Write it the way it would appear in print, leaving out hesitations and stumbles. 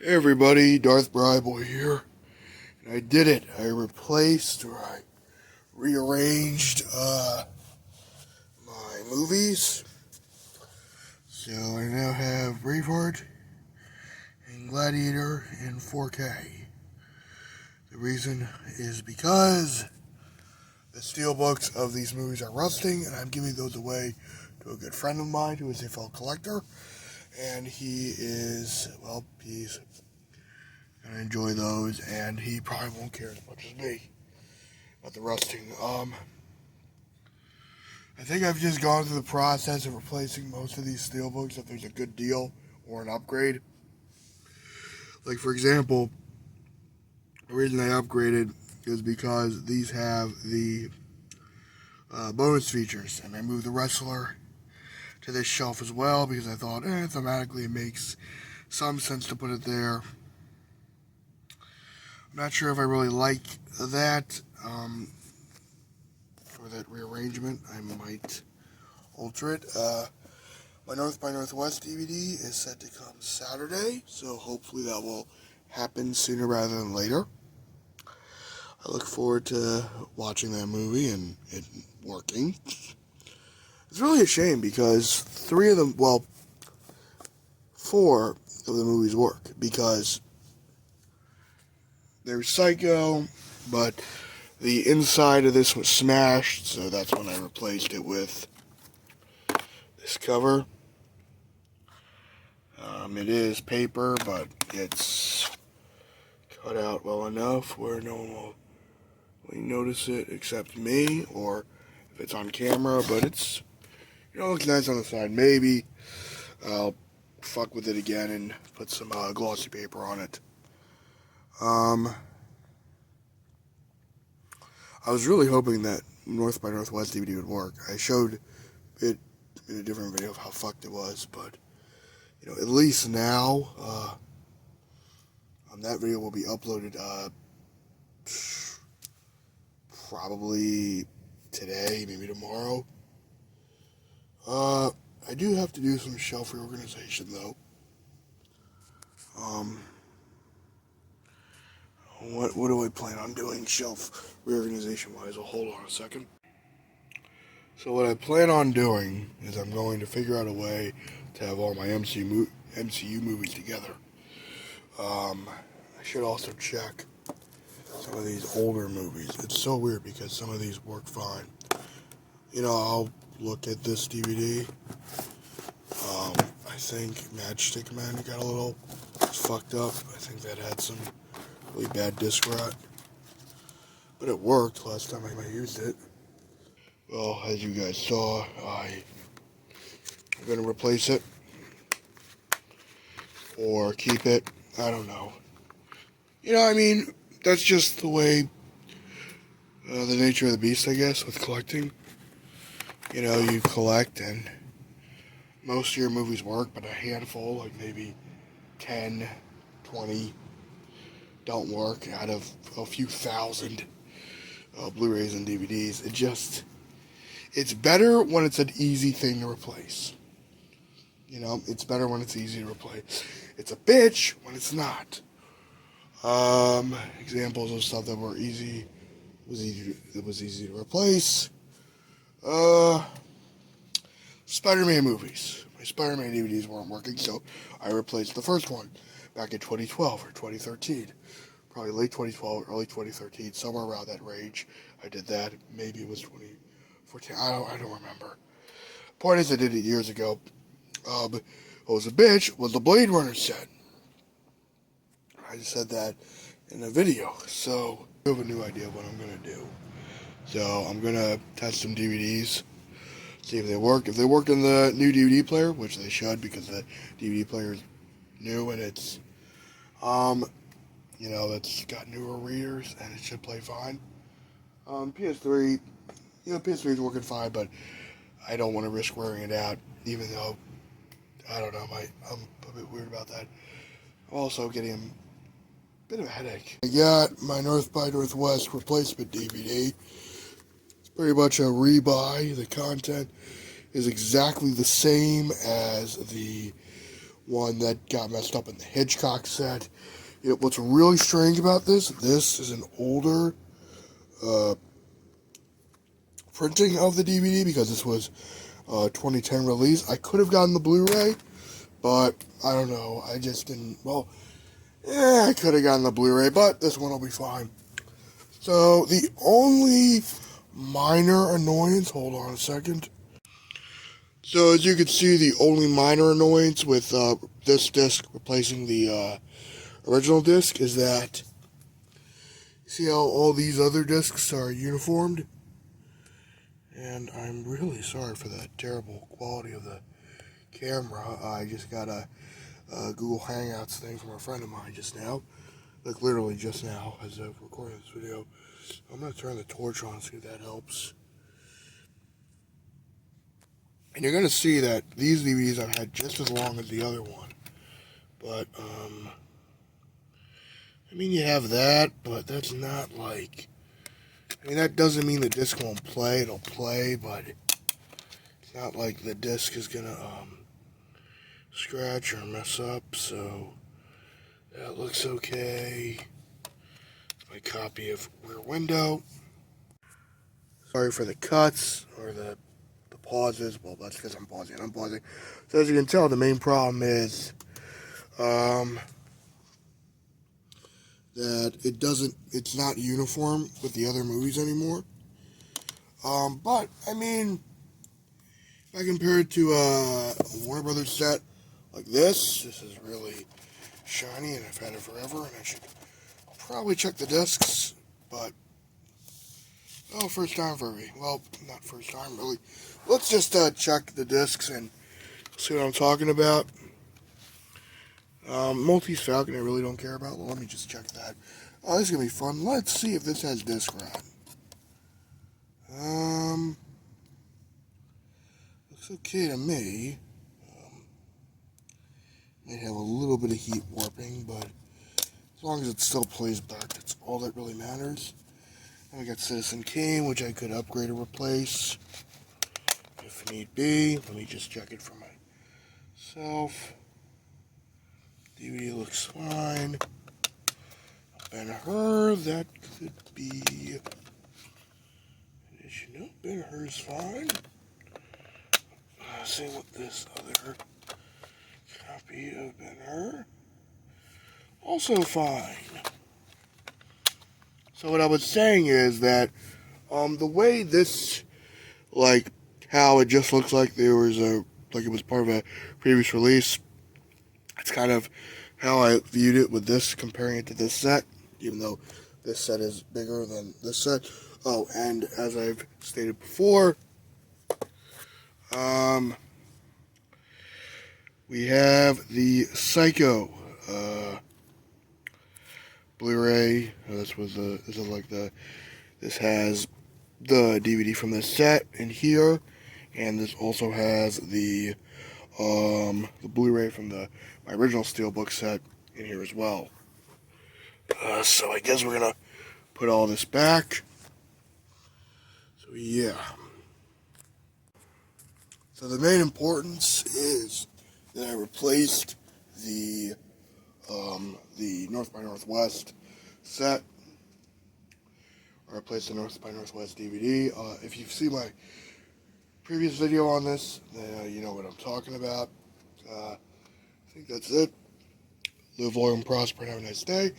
Hey everybody, Darth Bryboy here, and I did it. I replaced or I rearranged my movies. So I now have Braveheart and Gladiator in 4K. The reason is because the steelbooks of these movies are rusting, and I'm giving those away to a good friend of mine who is a fellow collector, and he's gonna enjoy those, and he probably won't care as much as me about the rusting. I think I've just gone through the process of replacing most of these steelbooks if there's a good deal or an upgrade. Like, for example, the reason I upgraded is because these have the bonus features, and I moved the wrestler to this shelf as well because I thought, thematically it makes some sense to put it there. I'm not sure if I really like that. For that rearrangement, I might alter it. My North by Northwest DVD is set to come Saturday, so hopefully that will happen sooner rather than later. I look forward to watching that movie and it working. It's really a shame because four of the movies work because there's Psycho, but the inside of this was smashed, so that's when I replaced it with this cover. It is paper, but it's cut out well enough where no one will really notice it except me, or if it's on camera, but it's, looks nice on the side. Maybe I'll fuck with it again and put some glossy paper on it. I was really hoping that North by Northwest DVD would work. I showed it in a different video of how fucked it was, but at least now, that video will be uploaded probably today, maybe tomorrow. I do have to do some shelf reorganization though. What do I plan on doing shelf reorganization wise? Well, hold on a second. So what I plan on doing is I'm going to figure out a way to have all my MCU movies together. I should also check some of these older movies. It's so weird because some of these work fine. I'll look at this DVD. I think Matchstick Man got a little fucked up. I think that had some really bad disc rot. But it worked last time I used it. Well, as you guys saw, I'm going to replace it or keep it. I don't know. That's just the way, the nature of the beast, I guess, with collecting. You collect and most of your movies work, but a handful, like maybe 10, 20, don't work out of a few thousand Blu-rays and DVDs. It's better when it's an easy thing to replace. It's better when it's easy to replace. It's a bitch when it's not. Examples of stuff that was easy to replace. Spider-Man movies. My Spider-Man DVDs weren't working, so I replaced the first one back in 2012 or 2013. Probably late 2012, early 2013, somewhere around that range. I did that. Maybe it was 2014. I don't remember. Point is, I did it years ago. What was a bitch was the Blade Runner set. I just said that in a video, so I have a new idea of what I'm gonna do. So I'm gonna test some DVDs, see if they work. If they work in the new DVD player, which they should, because the DVD player is new and it's, it's got newer readers and it should play fine. PS3, PS3 is working fine, but I don't want to risk wearing it out, even though, I don't know, I'm a bit weird about that. I'm also getting a bit of a headache. I got my North by Northwest replacement DVD. It's pretty much a rebuy. The content is exactly the same as the one that got messed up in the Hitchcock set. What's really strange about this is an older printing of the DVD, because this was 2010 release. I could have gotten the Blu-ray, but I don't know. I just didn't. Well, yeah, I could have gotten the Blu-ray, but this one will be fine. So the only minor annoyance. Hold on a second. So as you can see, the only minor annoyance with this disc replacing the original disc is that, see how all these other discs are uniformed? And I'm really sorry for that terrible quality of the camera. I just got a Google Hangouts thing from a friend of mine just now. Like literally just now as I'm recording this video. I'm going to turn the torch on, see if that helps. And you're going to see that these DVDs I've had just as long as the other one. But, I mean, you have that, but that's not like, I mean, that doesn't mean the disc won't play. It'll play, but it's not like the disc is going to, scratch or mess up, so that looks okay. My copy of Rear Window. Sorry for the cuts, or the pauses. Well, that's because I'm pausing. So as you can tell, the main problem is, that it's not uniform with the other movies anymore. But, I mean, if I compare it to a Warner Brothers set like this is really shiny, and I've had it forever, and I should probably check the discs, but, oh, first time for me. Well, not first time, really. Let's just check the discs and see what I'm talking about. Maltese Falcon I really don't care about. Well, let me just check that. Oh, this is going to be fun. Let's see if this has disc rot. Looks okay to me. Might have a little bit of heat warping, but as long as it still plays back, that's all that really matters. And we got Citizen Kane, which I could upgrade or replace if need be. Let me just check it for myself. DVD looks fine. Ben-Hur, that could be. No, Ben-Hur's fine. Let's see what this other copy of Ben-Hur. Also fine. So what I was saying is that the way this, like how it just looks like there was like it was part of a previous release, it's kind of how I viewed it with this, comparing it to this set, even though this set is bigger than this set. Oh, and as I've stated before, we have the Psycho Blu-ray. This has the DVD from this set in here, and this also has the Blu-ray from my original Steelbook set in here as well. So I guess we're gonna put all this back. So yeah. So the main importance is that I replaced the North by Northwest set. I replaced the North by Northwest DVD. If you've seen my previous video on this, then you know what I'm talking about. I think that's it. Live long and prosper and have a nice day.